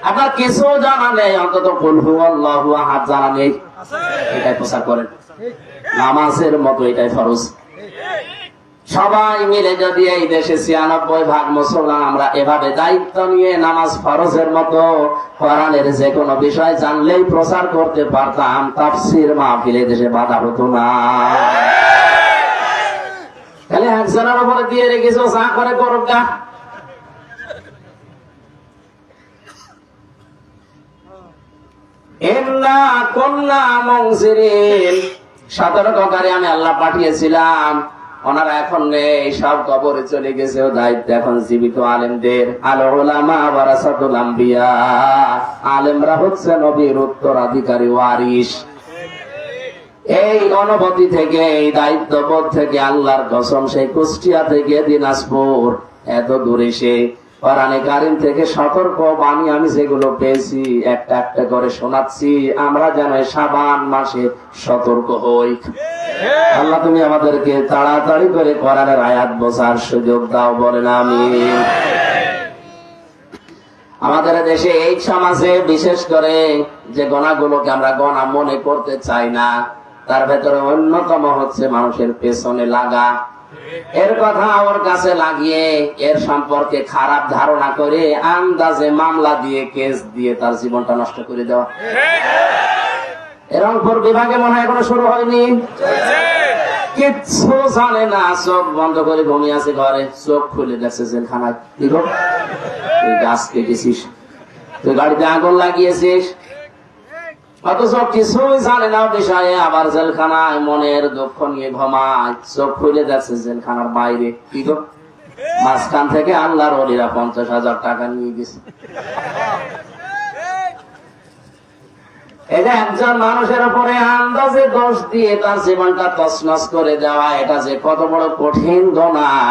আপনার কিছু জানা নেই, অন্তত কুল হুয়াল্লাহু আহাদ জানা নেই, এটাই প্রচার করেন। নামাজের মতো এটাই ফরজ। সবাই মিলে যদি এই দেশে ৯৬% মুসলমান আমরা এভাবে দায়িত্ব নিয়ে নামাজ ফরজের মতো কোরআনের যে কোনো বিষয় জানলেই প্রচার করতে পারতাম, তাফসীর মাহফিলে দেশে বাধা হতো না। তাহলে একজনের উপরে দিয়ে রেখেছো, যা করে করুক না। ইন্না কুন্না মুনজিরিন, সতর্ককারী আমি আল্লাহ পাঠিয়েছিলাম। ওনারা এখন নেই, সব কবরে চলে গেছে, দায়িত্ব এখন জীবিত আলেমদের। আল উলামা ওয়ারাসাতুল আম্বিয়া, আলেমরা হচ্ছে নবীর উত্তরাধিকারী ওয়ারিস। এই অনুভূতি থেকে, এই দায়িত্ববোধ থেকে আল্লাহর কসম, সেই কুষ্টিয়া থেকে দিনাজপুর এত দূরে সে কোরআনে কারীম থেকে সতর্ক বাণী আমি যেগুলো পেয়েছি একটা একটা করে শোনাচ্ছি, আমরা যেন শাবান মাসে সতর্ক হই। আল্লাহ তুমি আমাদেরকে তাড়াতাড়ি করে কোরআনের আয়াত বোঝার সুযোগ দাও, বলেন আমিন। আমাদের দেশে এই সমাজে বিশেষ করে যে গোনাগুলোকে আমরা গোনা মনে করতে চাই না, তার ভেতরে অন্যতম হচ্ছে মানুষের পেছনে লাগা। এর কথা ওর কাছে লাগিয়ে এর সম্পর্কে খারাপ ধারণা করে আন্দাজে মামলা দিয়ে, কেস দিয়ে তার জীবনটা নষ্ট করে দেওয়া। রংপুর বিভাগে মনে হয় এখনো শুরু হয়নি, কিচ্ছু জানে না, চোখ বন্ধ করে ঘুমিয়ে আছে ঘরে, চোখ খুলে দেখছে জেলখানায়। তুই গাছ কেটেছিস, তুই গাড়িতে আগুন লাগিয়েছিস, অথচ কিছুই জানে না বিষয়ে, আবার জেলখানায় মনের দুঃখ নিয়ে ঘুমায়, চোখ খুলে দেখছে জেলখানার বাইরে। কি গো, মাঝখান থেকে আল্লাহর ওলিরা ৫০,০০০ টাকা নিয়ে গেছে। এটা একজন মানুষের উপরে আন্দাজে দোষ দিয়ে তার জীবনটা তছনছ করে দেওয়া, এটা যে কত বড় কঠিন গুনাহ।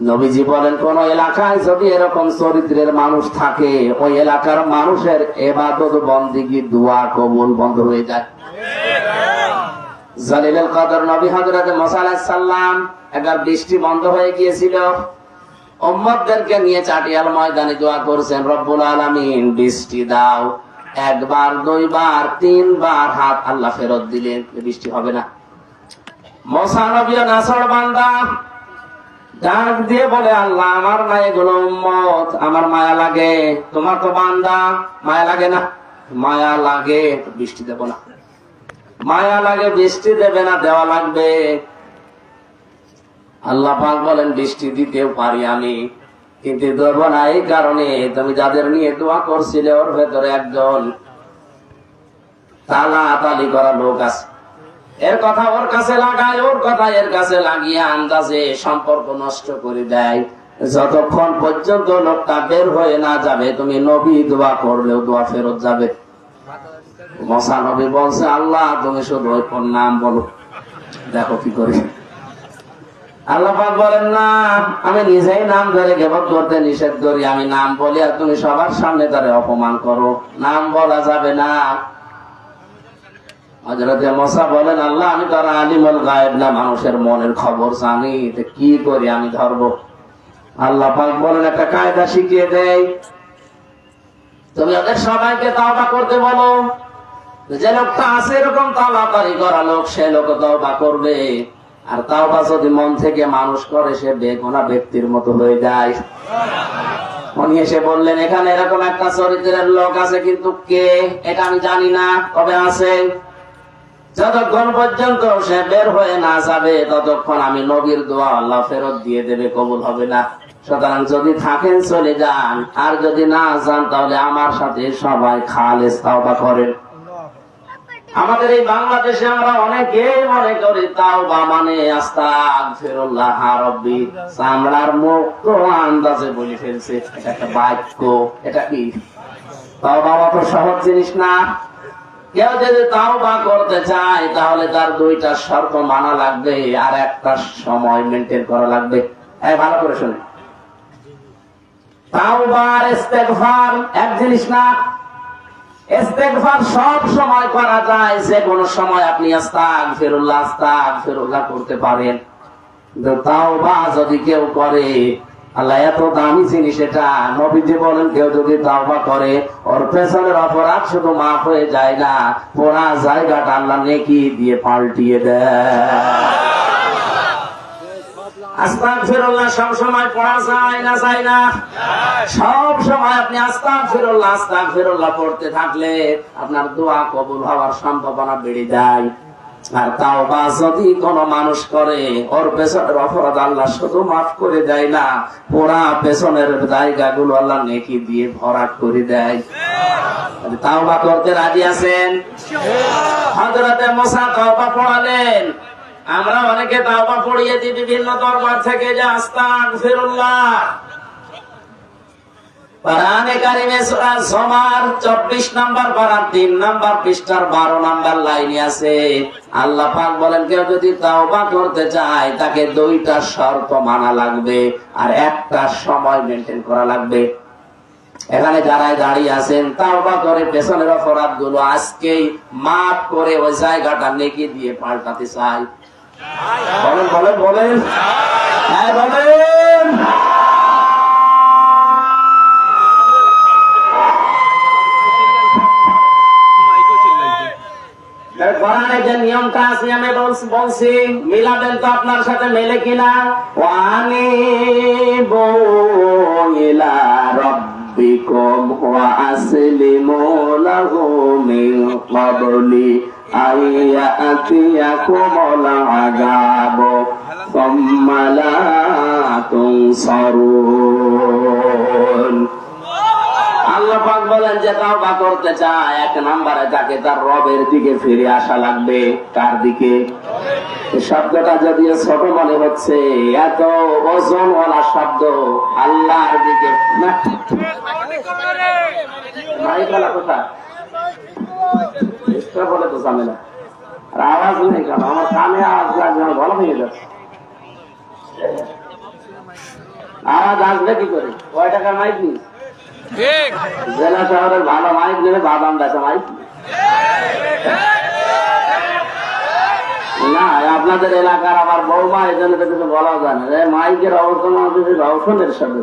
নবীজি বলেন, কোন এলাকায় যদি এরকম চরিত্রের মানুষ থাকে, ওই এলাকার মানুষের ইবাদত বন্দেগী দোয়া কবুল বন্ধ হয়ে যায়। জালিলুল কদর নবী হযরত মুসা আলাইহিস সালাম, একবার বৃষ্টি বন্ধ হয়ে গিয়েছিল, উম্মতদেরকে নিয়ে চাটিয়াল ময়দানে দোয়া করছেন, রব্বুল আলামিন বৃষ্টি দাও। একবার, দুইবার, তিনবার হাত আল্লাহ ফেরত দিলেন, বৃষ্টি হবে না। মুসা নবীও নাছর বান্দা, ডাক দিয়ে বলে, আল্লাহ আমার না এগুলো উম্মত, আমার মায়া লাগে, তোমার তো বান্দা, মায়া লাগে না? মায়া লাগে, বৃষ্টি দেব না। মায়া লাগে, বৃষ্টি দেবে না, দেওয়া লাগবে। আল্লাহ পাক বলেন, বৃষ্টি দিতেও পারি আমি, কিন্তু দেব না এই কারণে তুমি যাদের নিয়ে দোয়া করছিলে ওর ভেতরে একজন তালাতালি করা লোক আছে। এর কথা ওর কাছে লাগায়, ওর কথা এর কাছে লাগিয়ে আন্দাজে সম্পর্ক নষ্ট করে দেয়। যতক্ষণ পর্যন্ত লোকটা বের হয়ে না যাবে, তুমি নবী দোয়া করলেও দোয়া ফেরত যাবে। মুসা নবী বলছে, আল্লাহ তুমি শুধু ওই নাম বলো, দেখো কি করি। আল্লাহ পাক বলেন, না, আমি নিজেই নাম ধরে গিবত করতে নিষেধ করি, আমি নাম বলি আর তুমি সবার সামনে তারে অপমান করো, নাম বলা যাবে না। হযরত মুসা বলেন, আল্লাহ আমি তো আলিমুল গায়েব না, মানুষের মনের খবর জানি, কি করি আমি ধরবো? আল্লাহ পাক বলেন, একটা কায়দা শিখিয়ে দেই, তুমি ওদের সবাইকে তাওবা করতে বলো। যে লোকটা আছে এরকম তাওবাকারী করা লোক, সে লোক তাওবা করবে। আর তাওবা যদি মন থেকে মানুষ করে, সে বেগুনাহ ব্যক্তির মতো হয়ে যায়। উনি এসে বললেন, এখানে এরকম একটা চরিত্রের লোক আছে, কিন্তু কে এটা আমি জানি না, তবে আছে। যতক্ষণ পর্যন্ত সে বের হয়ে না যাবে, ততক্ষণ আমি নবীর দোয়া আল্লাহ ফেরত দিয়ে দেবে, কবুল হবে না। সুতরাং যদি থাকেন চলে যান, আর যদি না যান তাহলে আমার সাথে সবাই খালেস তাওবা করেন। আমাদের এই বাংলাদেশে আমরা অনেকেই মনে করি তাওবা মানে আস্তাগফিরুল্লাহ রাব্বি, চামড়ার মুখ তো আন্দাজে বলে ফেলছে, এটা একটা বাক্য। এটা কি তাওবা? অত সহজ জিনিস না। কেউ যদি তাওবা করতে চায় তাহলে তার দুইটা শর্ত মানা লাগবে, আর একটা সময় মেনটেন করা লাগবে। ভালো করে শুনে, তাওবা আর ইস্তেগফার এক জিনিস না। ইস্তেগফার সব সময় করা যায়, যে কোনো সময় আপনি আস্তাগফিরুল্লাহ আস্তাগফিরুল্লাহ করতে পারেন। কিন্তু তাওবা যদি কেউ করে, আল্লাহ এত দামি জিনিস এটা। নবীজি বলেন কেউ যদি তাওবা করে ওর পেছনের অপরাধ শুধু মাফ হয়ে যায় না, পুরা জায়গাটা আল্লাহ নেকি দিয়ে পাল্টিয়ে দেয়। আস্তাগফিরুল্লাহ সব সময় পড়া যায় না, যায় না? সব সময় আপনি আস্তাগফিরুল্লাহ আস্তাগফিরুল্লাহ পড়তে থাকলে আপনার দোয়া কবুল হওয়ার সম্ভাবনা বেড়ে যায়। আর তাওবা যদি কোন মানুষ করে ওর পেছনের অপরাধ আল্লাহ শুধু মাফ করে দেয় না, পুরা পেছনের জায়গাগুলো আল্লাহ নেকি দিয়ে ভরাট করে দেয়। তাওবা করতে রাজি আছেন? হযরতে মুসা তাওবা পড়ালেন, আমরা অনেকে তাওবা পড়িয়ে দিই বিভিন্ন দরবার থেকে যে আস্তাগফিরুল্লাহ। কোরআনে কারিমে সূরা জুমার 24 নম্বর পারা 3 নম্বর পৃষ্ঠার 12 নম্বর লাইনে আছে, আল্লাহ পাক বলেন কেউ যদি তাওবা করতে চায় তাকে 2টা শর্ত মানা লাগবে আর একটা সময় মেইনটেইন করা লাগবে। এখানে যারাই দাঁড়িয়ে আছেন তাওবা করে পেছনের অপরাধগুলো আজকেই মাফ করে ওই জায়গাটা নেকি দিয়ে পাল্টাতে চাই। বলেন বলেন বলেন, হ্যাঁ বলেন। কোরআনে যে নিয়মটা আছে আমি বলছি, মিলাবেন তো আপনার সাথে মেলে কিনা? ওয়ানিবু ইলা রাব্বিকুম ওয়া আসলিমু লাহু মিন ক্বাবলি আইয়াতিয়াকুমুল আযাবু সুম্মা লা তুনসারুন। আল্লাহ পাক বলেন যে তাওবা করতে চায় 1 নম্বরে তাকে তার রবের দিকে ফিরে আসা লাগবে। কার দিকে? শব্দটা যদিও ছোট মনে হচ্ছে, এত ওজনওয়ালা শব্দ আল্লাহর দিকে। মাইকওয়ালা কোথায়? বলে তো ঝামেলা, আর আওয়াজ নেই কেন? আমার কানে আওয়াজ লাগবে, ভালো হয়ে যাচ্ছে। আওয়াজ আসবে কি করে? কয় টাকা মাইক নিস? জেলা শহরের ভালো মাইক নেবে, বাদাম বেচা মাইক না। আপনাদের এলাকার আমার বৌমা এই জন্য কিছু বলা যায় না, মাইকের অবস্থান রওশনের সাথে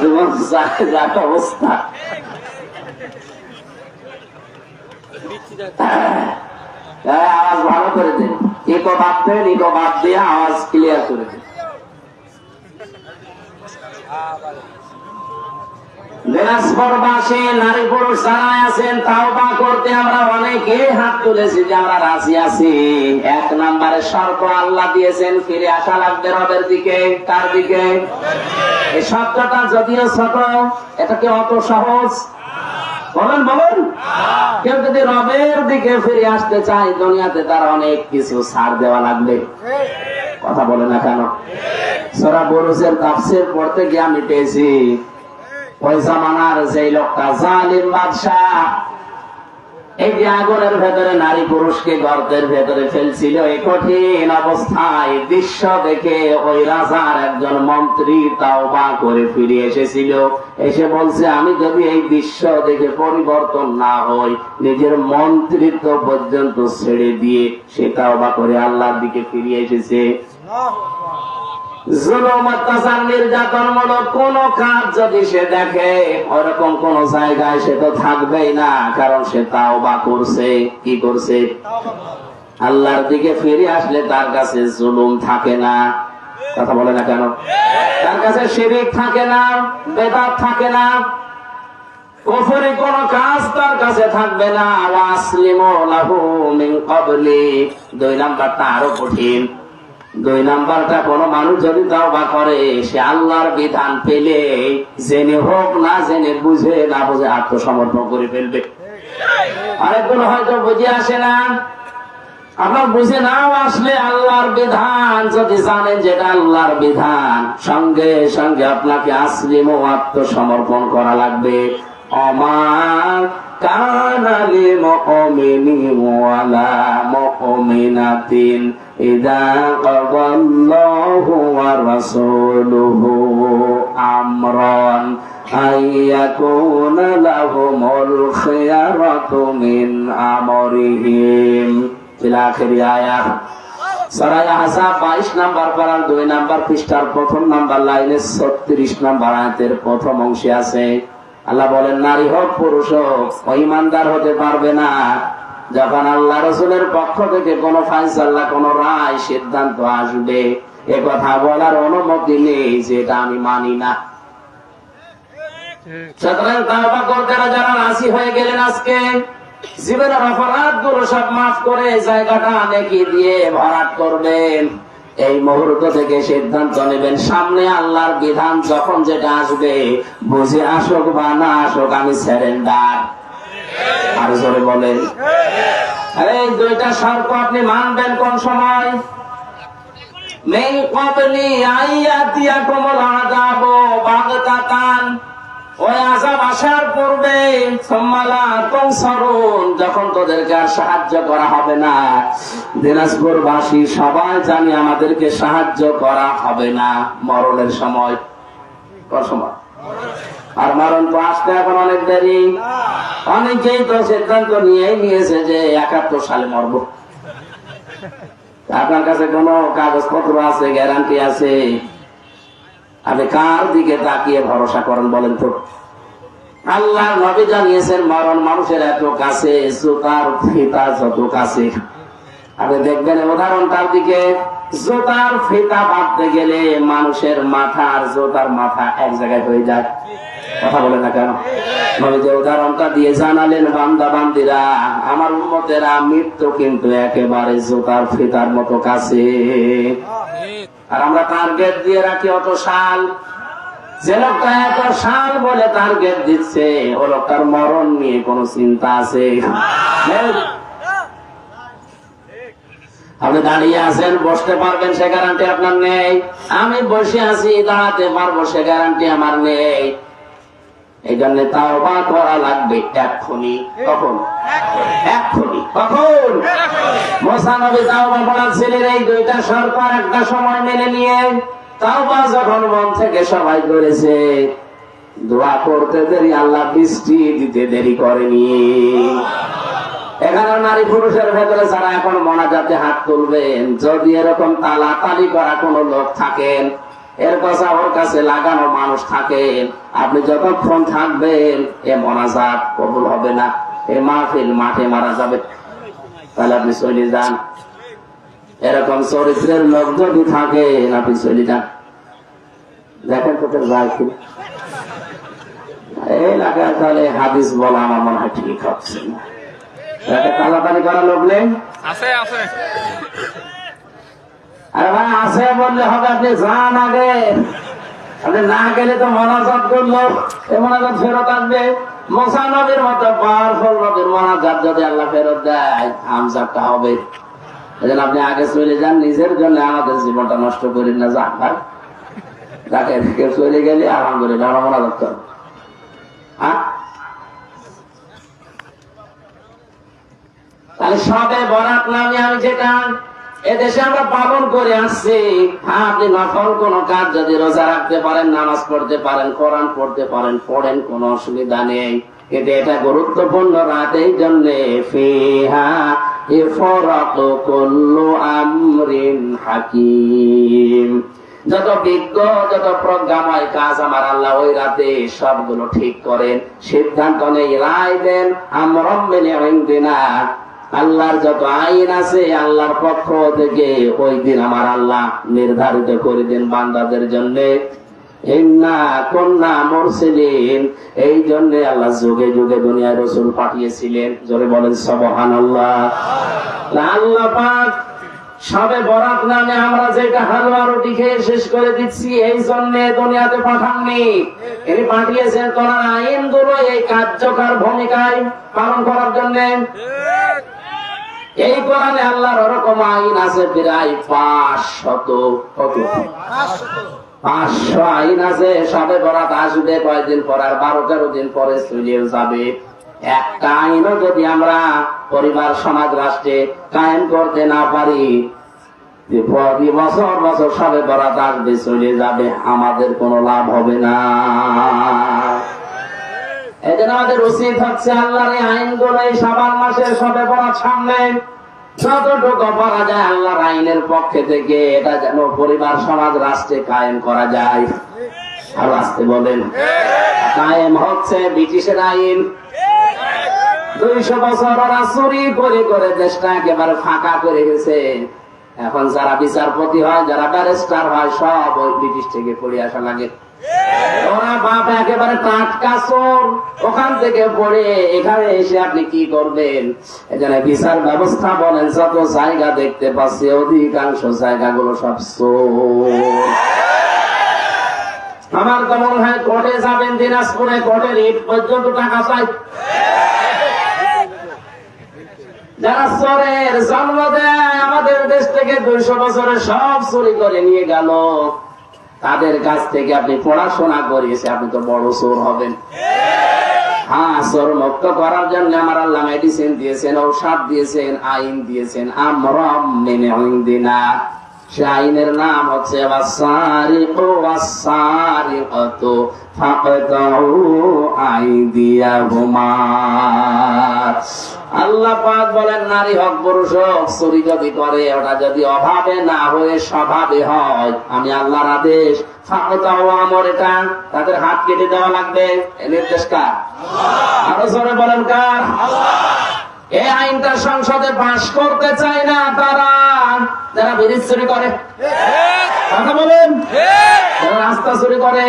জীবন অবস্থা। আওয়াজ ভালো করে দেন, ইকো বাঁধবেন, ইকো বাদ দিয়ে আওয়াজ ক্লিয়ার করে দেন। দিনাজপুরবাসী নারী পুরুষ যারা আছেন তাওবা করতে আমরা অনেকে হাত তুলেছি যে আমরা রাজি আছি। 1 নম্বরে শর্ত আল্লাহ দিয়েছেন, ফিরে আসা লাগবে রবের দিকে। কার দিকে? এই শব্দটা যদিও ছোট, এটা কি অত সহজ? বলেন বলেন। কেউ যদি রবের দিকে ফিরে আসতে চায় দুনিয়াতে তার অনেক কিছু ছাড় দেওয়া লাগবে। কথা বলে না কেন? সূরা বুরুজের তাফসীর পড়তে গিয়ে আমি পেয়েছি ওই জামানার যে লোকটা জালিম বাদশাহ, এই যে আগুনের ভেতরে নারী পুরুষকে গর্তের ভেতরে ফেলছিল, এই কঠিন অবস্থায় দৃশ্য দেখে ওই রাজার একজন মন্ত্রী তাওবা করে ফিরে এসেছিল। এসে বলছে আমি যদি এই দৃশ্য দেখে পরিবর্তন না হই, নিজের মন্ত্রিত্ব পর্যন্ত ছেড়ে দিয়ে সে তাওবা করে আল্লাহর দিকে ফিরে এসেছে। জুলুম অত্যাচার নির্যাতনমূলক কোন কাজ যদি সে দেখে, ওরকম কোন জায়গায় সে তো থাকবেই না, কারণ সে তাওবা করছে। কি করছে? আল্লাহর দিকে ফিরে আসলে তার কাছে জুলুম থাকে না। কথা বলে না কেন? তার কাছে শিরক থাকে না, বেদাত থাকে না, কুফরি কোন কাজ তার কাছে থাকবে না। ওয়াসলিমু লাহু মিন ক্বাবলি। 2 নাম্বারটা আরো কঠিন। 2 নাম্বারটা কোন মানুষ যদি তাওবা করে, সে আল্লাহর বিধান পেলে জেনে হোক না জেনে, বুঝে না বুঝে আত্মসমর্পণ করে ফেলবে। আরেকগুলো হয়তো বুঝে আসে না, আপনার বুঝে নাও আসলে আল্লাহর বিধান যদি জানেন যেটা আল্লাহর বিধান, সঙ্গে সঙ্গে আপনাকে আসলিমু আত্মসমর্পণ করা লাগবে। অমা কানা লিল মুমিনিন ওয়ালা মুমিনাতিন ইযা ক্বাদাল্লাহু ওয়া রাসূলুহু আমরান আইয়াকুনা লাহুমুল খিয়ারাতু মিন আমরিহিম। ইলা আখির আয়াত। সূরা আহজাব 22 নাম্বার পারার 2 নাম্বার পৃষ্ঠার প্রথম নাম্বার লাইনে 36 নাম্বার আয়াতের প্রথম অংশে আছে। আল্লাহ বলেন, নারী হোক পুরুষ হোক ঈমানদার হতে পারবে না যখন আল্লাহ রাসূলের পক্ষ থেকে কোন ফায়সালা, কোন রায়, সিদ্ধান্ত আসবে, এ কথা বলার অনুমতি নেই যে এটা আমি মানি না। সুতরাং তাওবা করতে যারা রাজি হয়ে গেলেন, আজকে জীবনের অপরাধগুলো সব মাফ করে জায়গাটা নেকি দিয়ে ভরাট করবেন। এই মুহূর্ত থেকে সিদ্ধান্ত নেবেন, সামনে আল্লাহর বিধান যখন যেটা আসবে, বুঝে আসুক বা না আসুক, আমি সারেন্ডার। আর জোরে বলেন। এই দুইটা শর্ত আপনি মানবেন কোন সময়? মিন ক্বাবলি আইয়াতিয়াকুমুল আযাবু বাগতাতান, ওই আযাব আসার পূর্বে, সুম্মা লা তুনসারুন, যখন তোদেরকে আর সাহায্য করা হবে না। দিনাজপুরবাসী সবাই জানি আমাদেরকে সাহায্য করা হবে না মরণের সময়। কোন সময়? আর মরণ তো আসতে এখন অনেক দেরি। অনেকেই তো সিদ্ধান্ত নিয়েছে যে 71 সালে মরব। আপনার কাছে কোন কাগজপত্র আছে, গ্যারান্টি আছে? আপনি কার দিকে তাকিয়ে ভরসা করেন বলেন তো? আল্লাহ নবী জানিয়েছেন মরণ মানুষের এত কাছে, জুতার ফিতা যত কাছে। আপনি দেখবেন উদাহরণটার দিকে, জুতার ফিতা বাঁধতে গেলে মানুষের মাথা আর জুতার মাথা এক জায়গায় হয়ে যায়। কথা বলে না কেন? নবী যে উদাহরণটা দিয়ে জানালেন, বান্দা বান্দিরা, আমার উম্মতেরা, মৃত্যু কিন্তু একেবারে জুতার ফিতার মতো কাছে। আর আমরা টার্গেট দিয়ে রাখি অত সাল। যে লোকটা এত সাল বলে টার্গেট দিচ্ছে, ও লোকটার মরণ নিয়ে কোন চিন্তা আছে? আপনি দাঁড়িয়ে আছেন, বসতে পারবেন সে গ্যারান্টি আপনার নেই। আমি বসে আছি, দাঁড়াতে পারবো সে গ্যারান্টি আমার নেই। এই জন্য তাওবা করা লাগবে এক্ষুনি। কখন? এক্ষুনি। কখন? মুসা নবী তাওবা করেছিলেন এই দুইটা শর্ত একটা সময় মেনে নিয়ে। তাওবা যখন মন থেকে সবাই করেছে, দোয়া করতে দেরি, আল্লাহ বৃষ্টি দিতে দেরি করেনি। এখানে নারী পুরুষের ভেতরে যারা এখন মোনাজাতে হাত তুলবেন, যদি এরকম তালাতালি করা কোন লোক থাকেন, এর কথা ওর কাছে লাগানো মানুষ থাকেন, আপনি যতক্ষণ থাকবেন এ মোনাজাত কবুল হবে না। এ মাহফিল মাঠে মারা যাবে। তাহলে আপনি চলে যান। এরকম চরিত্রের লোক যদি থাকেন, আপনি চলে যান। দেখেন কোথায় যায় কি এই এলাকায়, তাহলে হাদিস বলা আমার মনে হয় ঠিক হচ্ছে না। তালাতালি করা লোক নেই? আছে। আরে ভাই, আছে বললে হবে? আপনি যান আগে। আপনি না গেলে তো মোনাজাত করলো, এই মোনাজাত ফেরত আসবে। মুসা নবীর মতো পাওয়ারফুল নবীর মোনাজাত যদি আল্লাহ ফেরত দেয়, হামজাটা হবে। এজন্য আপনি আগে চলে যান, নিজের জন্য আমাদের জীবনটা নষ্ট করেন না। যান ভাই, যাকে কেউ চলে গেলে আলহামদুলিল্লাহ আমরা মোনাজাত করব। তাহলে সবে বরাত নামে আমি যেটা এদেশে আমরা পালন করে আসছি, আপনি নফল কোন কাজ যদি রোজা রাখতে পারেন, নামাজ পড়তে পারেন, কোরআন পড়তে পারেন, পড়েন, কোন অসুবিধা নেই। কিন্তু এটা গুরুত্বপূর্ণ রাত, এই জন্য ফিহা ইফরাতু কুল্লু আমরিন হাকিম। যত বিজ্ঞ, যত প্রজ্ঞাময় কাজ আমার আল্লাহ ওই রাতে সবগুলো ঠিক করেন, সিদ্ধান্ত নেই, রায় দেন। আমরাম মিন ইনদিনা, আল্লাহর যত আইন আছে আল্লাহর পক্ষ থেকে ওই দিন আমার আল্লাহ নির্ধারিত করে দেন বান্দাদের জন্য। ইন্না কুন্না মুরসিলিন, এই জন্য আল্লাহ যুগে যুগে দুনিয়ায় রাসূল পাঠিয়েছিলেন। জোরে বলেন সুবহানাল্লাহ। আল্লাহ পাক সবে বরাত নামে আমরা যেটা হালুয়া রুটি খেয়ে শেষ করে দিচ্ছি, এই জন্য দুনিয়াতে পাঠাননি। তিনি পাঠিয়েছেন তোমার আইনগুলো এই কার্যকর ভূমিকায় পালন করার জন্য। এই কোরআনে আল্লাহর ওরকম আইন আছে প্রায় 500 আইন আছে। সবে বরাত আসবে কয়েকদিন পর, আর 12-13 দিন পরে চলেও যাবে। একটা আইনও যদি আমরা পরিবার, সমাজ, রাষ্ট্রে কায়েম করতে না পারি, প্রতি বছর বছর সবে বরাত আসবে, চলে যাবে, আমাদের কোনো লাভ হবে না। এজন্য আমাদের উচিত হচ্ছে আল্লাহর এই আইনগুলো এই শাবান মাসের সবে বরাত সামনে যতটুকু পারা যায় আল্লাহর আইনের পক্ষে থেকে এটা যেন পরিবার সমাজ রাষ্ট্রে কায়েম করা যায়। আর আসতে বলেন, কায়েম হচ্ছে ব্রিটিশের আইন। 200 বছর ওরা চুরি করে করে দেশটা একেবারে ফাঁকা করে গেছে। এখন যারা বিচারপতি হয়, যারা ব্যারিস্টার হয়, সব ওই ব্রিটিশ থেকে পড়ে আসা লাগে। ওরা বাপ একেবারে টাটকা চোর, ওখান থেকে পড়ে এখানে এসে আপনি কি করবেন? এখানে বিচার ব্যবস্থা বলেন, যত জায়গা দেখতে পাচ্ছি অধিকাংশ জায়গাগুলো সব চোর। আমার তো মনে হয় কোর্টে যাবেন, দিনাজপুরে কোর্টের ইট পর্যন্ত টাকা চাই। যারা চোরের জন্ম দেয় আমাদের দেশ থেকে 200 বছরে সব চুরি করে নিয়ে গেল, তাদের কাছ থেকে আপনি পড়াশোনা করিয়েছে, আপনি তো বড় চোর হবেন। হ্যাঁ, চোর মুক্ত করার জন্য আমার আল্লাহ মেডিসিন দিয়েছেন, ঔষধ দিয়েছেন, আইন দিয়েছেন। আমরা মেনে দিনা, সে আইনের নাম হচ্ছে ওয়াসারিকু ওয়াসারিকাতু ফাকতাউ আইদিয়াহুমা। আল্লাহ পাক বলেন, নারী হোক পুরুষ হোক, চুরি যদি করে ওটা যদি অভাবে না হয়ে স্বভাবে হয়, আমি আল্লাহর আদেশ, ফাকতাউ আমর, এটা তাদের হাত কেটে দেওয়া লাগবে। এই নির্দেশ কার? আরো জোরে বলেন কার? এই আইনটা সংসদে পাশ করতে চায় না তারা, যারা ব্রিজ চুরি করে। কথা বলেন, যারা রাস্তা চুরি করে।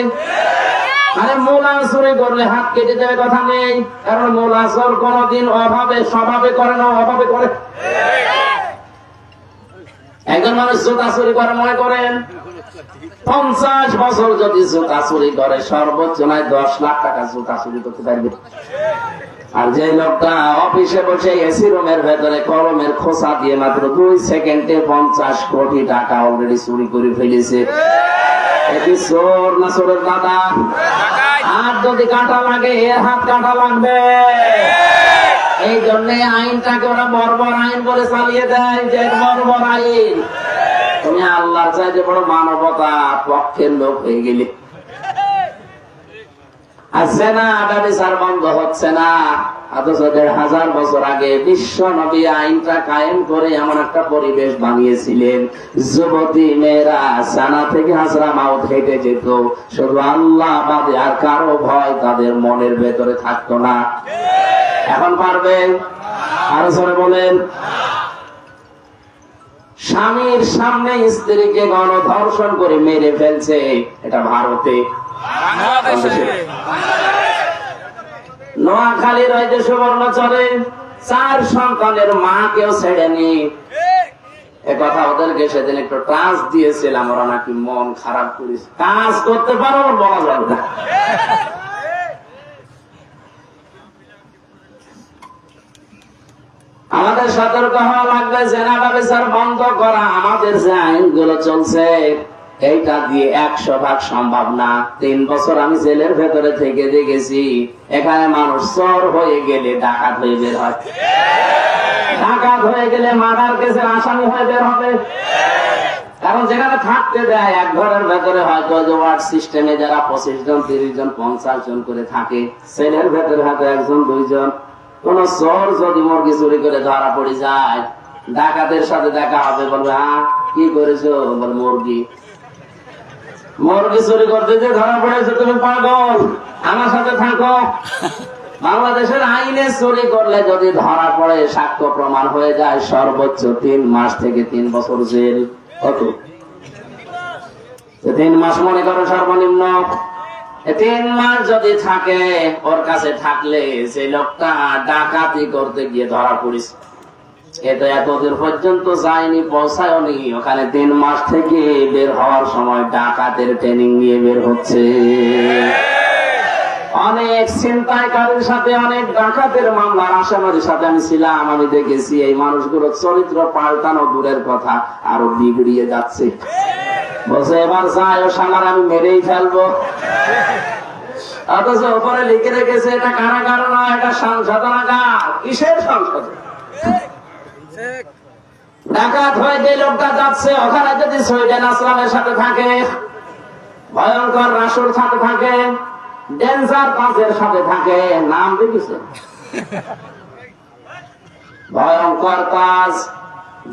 আরে মোলা চুরি করলে হাত কেটে দেবে, কথা নেই, কারণ মোলা চোর কোনদিন অভাবে স্বভাবে করে না, অভাবে করে। একজন মানুষ জুতা চুরি করে, মনে করেন 50 বছর যদি জুতা চুরি করে, সর্বোচ্চ নয় 10 লাখ টাকা জুতা চুরি করতে পারবে। আর যে লোকটা অফিসে বসে এসি রুমের ভেতরে কলমের খোসা দিয়ে মাত্র 2 সেকেন্ডে 50 কোটি টাকা অলরেডি চুরি করে ফেলেছে, এটি চোর না চোরের দাদা? আর যদি কাটা লাগে, এর হাত কাটা লাগবে। এই জন্য আইনটাকে ওরা বর্বর আইন বলে চালিয়ে দেয়, যে বর্বর আইন। তুমি আল্লাহর চাইতে বড় মানবতা পক্ষের লোক হয়ে গেলে। আসছে না, ব্যভিচার বন্ধ হচ্ছে না। অথচ 1500 বছর আগে বিশ্ব নবী আইনটা কায়েম করে এমন একটা পরিবেশ বানিয়েছিলেন, যুবতী মেয়েরা সানা থেকে হাজরা মাউত হেঁটে যেত, শুধু আল্লাহ বাদে আর কারো ভয় তাদের মনের ভেতরে থাকতো না। এখন পারবে? আরো জোরে বলেন। স্বামীর সামনে স্ত্রীকে গণধর্ষণ করে মেরে ফেলছে, এটা ভারতে। নোয়াখালীর ওই যে সুবর্ণচরে 4 সন্তানের মা কেউ ছেড়েনি। একথা ওদেরকে সেদিন একটু টাচ দিয়েছিলাম, ওরা নাকি মন খারাপ করেছে। কাজ করতে পারো, বলা যাবে না। আমাদের সতর্ক হওয়া লাগবে, জেনা ব্যভিচার বন্ধ করা। আমাদের যে আইনগুলো চলছে, এইটা দিয়ে 100% সম্ভব না। 3 বছর আমি জেলের ভেতরে থেকে দেখেছি, এখানে মানুষ চোর হয়ে গেলে ডাকাত হয়ে বের হয়, ডাকাত হয়ে গেলে মার্ডার কেসের আসামি হয়ে বের হবে। কারণ যেখানে থাকতে দেয়, এক ঘরের ভেতরে হয়তো ওয়ার্ড সিস্টেমে যারা 25 জন 30 জন 50 জন করে থাকে, সেলের ভেতরে হয়তো 1 জন 2 জন। কোন চোর যদি মুরগি চুরি করে ধরা পড়ে যায়, ডাকাতের সাথে দেখা হবে, বলবে হ্যাঁ কি করেছো? বল মুরগি চুরি করতে যে ধরা পড়েছে, তুমি পাগল, আমার সাথে থাকো। বাংলাদেশের আইনে চুরি করলে যদি ধরা পড়ে, সাক্ষ্য প্রমাণ হয়ে যায়, সর্বোচ্চ 3 মাস থেকে 3 বছর জেল। কত? 3 মাস মনে করো সর্বনিম্ন। 3 মাস যদি থাকে, ওর কাছে থাকলে যে লোকটা ডাকাতি করতে গিয়ে ধরা পড়েছে, এটা এতদিন পর্যন্ত যায়নি, পৌঁছায়নি, ওখানে 3 মাস থেকে বের হওয়ার সময় ডাকাতের ট্রেনিং নিয়ে বের হচ্ছে। অনেক ছিনতাইকারীর সাথে, অনেক ডাকাতের মামলার আসামির সাথে আমি ছিলাম, আমি দেখেছি এই মানুষগুলোর চরিত্র পাল্টানো দূরের কথা, আরো বিগড়িয়ে যাচ্ছে। বলছে এবার যাই, ও শালার আমি মেরেই ফেলবো। অথচ উপরে লিখে রেখেছে এটা কারাগার না, এটা সংশোধনাগার। কিসের সংশোধন? ডাকাত হয়ে যে লোকটা যাচ্ছে, ওখানে যদি সুইডেন আসলামের সাথে থাকে, ভয়ঙ্কর রাসুর সাথে থাকে, ডেঞ্জার কাজের সাথে থাকে, নাম দেখেছে ভয়ঙ্কর কাজ,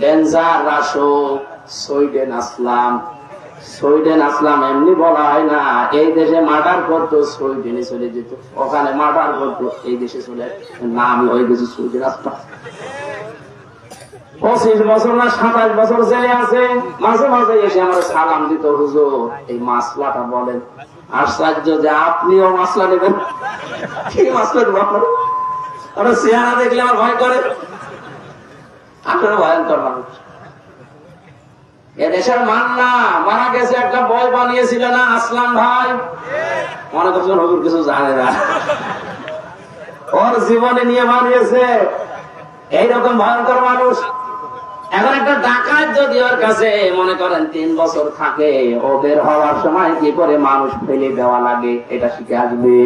ডেঞ্জার রাসুক সুইডেন আসলাম। সুইডেন আসলাম এমনি বলা হয় না, এই দেশে মার্ডার করতো সুইডেনে চলে যেত, ওখানে মার্ডার করতো এই দেশে চলে, নাম হয়ে গেছে সুইডেন আসলাম। 25 বছর না 27 বছর জেলে আছে, মাঝে মাঝে এসে আমার সালাম দিত, হুজুর এই মাসলাটা বলেন। আশ্চর্য যে আপনিও মাসলা নেবেন। কি মাসলা দেবো আপনার? ওরা চেহারা দেখলে আমার ভয় করে। আপনারা ভয়ঙ্কর মানুষ। এদেশের মান্না মারা গেছে, একটা বই বানিয়েছিল না আসলাম ভাই, মনে করছেন হুজুর কিছু জানে না, ওর জীবনে নিয়ে বানিয়েছে। এইরকম ভয়ঙ্কর মানুষ। এখন একটা ডাকাত যদি ওর কাছে মনে করেন 3 বছর থাকে, ও বের হওয়ার সময় কি করে মানুষ ফেলে দেওয়া লাগে এটা শিখে আসবে।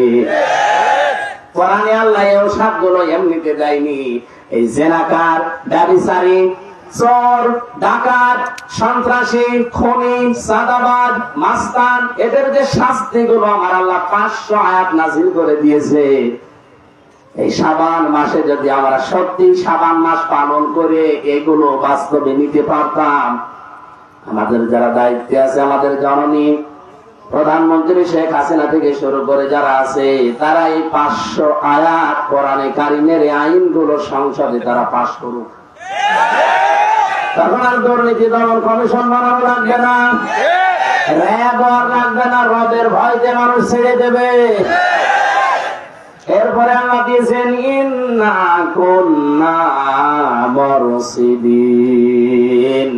কোরআনে আল্লাহ এই সবগুলো এমনিতে দেয়নি। এই জেনাকার, ব্যভিচারী, চোর, ডাকাত, সন্ত্রাসী, খুনি, চাঁদাবাজ, মাস্তান, এদের যে শাস্তিগুলো আমার আল্লাহ 500 আয়াত নাযিল করে দিয়েছে। এই শাবান মাসে যদি আমরা সত্যি শাবান মাস পালন করে এগুলো বাস্তবে নিতে পারতাম, আমাদের যারা দায়িত্বে আছে, আমাদের জননী প্রধানমন্ত্রী শেখ হাসিনা থেকে শুরু করে যারা আছে, তারা এই 500 আয়াত কোরআনে কারিমের আইনগুলো সংসদে তারা পাশ করুক। তখন আর দুর্নীতি দমন কমিশন বানানো লাগবে না, র্যাব লাগবে না, রবের ভয়তে মানুষ ছেড়ে দেবে। এরপরে আল্লাহ দিয়েছেন ইন্না কুন্না মুরসিলিন।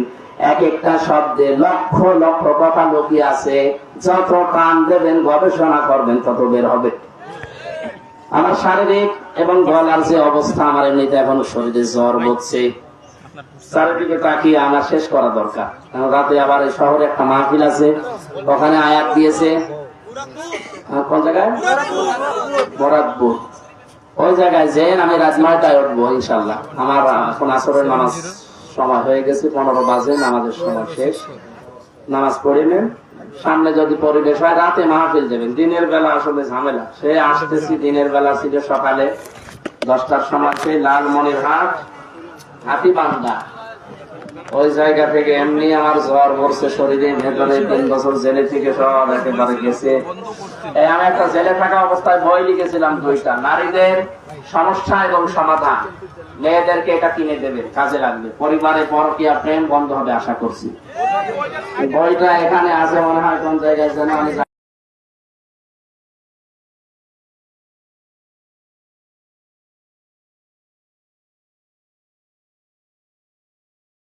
এক একটা শব্দে লক্ষ লক্ষ কথা লুকিয়ে আছে, যত কান দেবেন গবেষণা করবেন তত বের হবে। আমার শারীরিক এবং গলার যে অবস্থা, আমার এমনিতে এখন শরীরে জ্বর হচ্ছে, চারিদিকে তাকিয়ে আমার শেষ করা দরকার। রাতে আবার এই শহরে একটা মাহফিল আছে, ওখানে আয়াত দিয়েছে, কোন জায়গায়? বরাদপুর। ওই জায়গায় যে আমি রাত 9টায় উঠবো ইনশাল্লাহ। আমার এখন আসরের নামাজ সময় হয়ে গেছে, 15 বাজে, নামাজের সময় শেষ। নামাজ পড়ে নেন, সামনে যদি পরিবেশ হয় রাতে মাহফিল দেবেন। দিনের বেলা আসলে ঝামেলা, সে আসতেছি দিনের বেলা ছিল সকালে 10টার সময়, সেই লালমনিরহাট হাতিবান্ধা, ওই জায়গা থেকে এমনি আমার জ্বর পড়ছে শরীরে, ভেতরে 3 বছর জেলে থেকে সব একেবারে গেছে। আমি একটা জেলে থাকা অবস্থায় বই লিখেছিলাম 2টা, নারীদের সমস্যা এবং সমাধান। মেয়েদেরকে এটা কিনে দেবে, কাজে লাগবে, পরিবারে পরকীয়া প্রেম বন্ধ হবে আশা করছি। বইটা এখানে আছে মনে হয়, কোন জায়গায় যেন আমি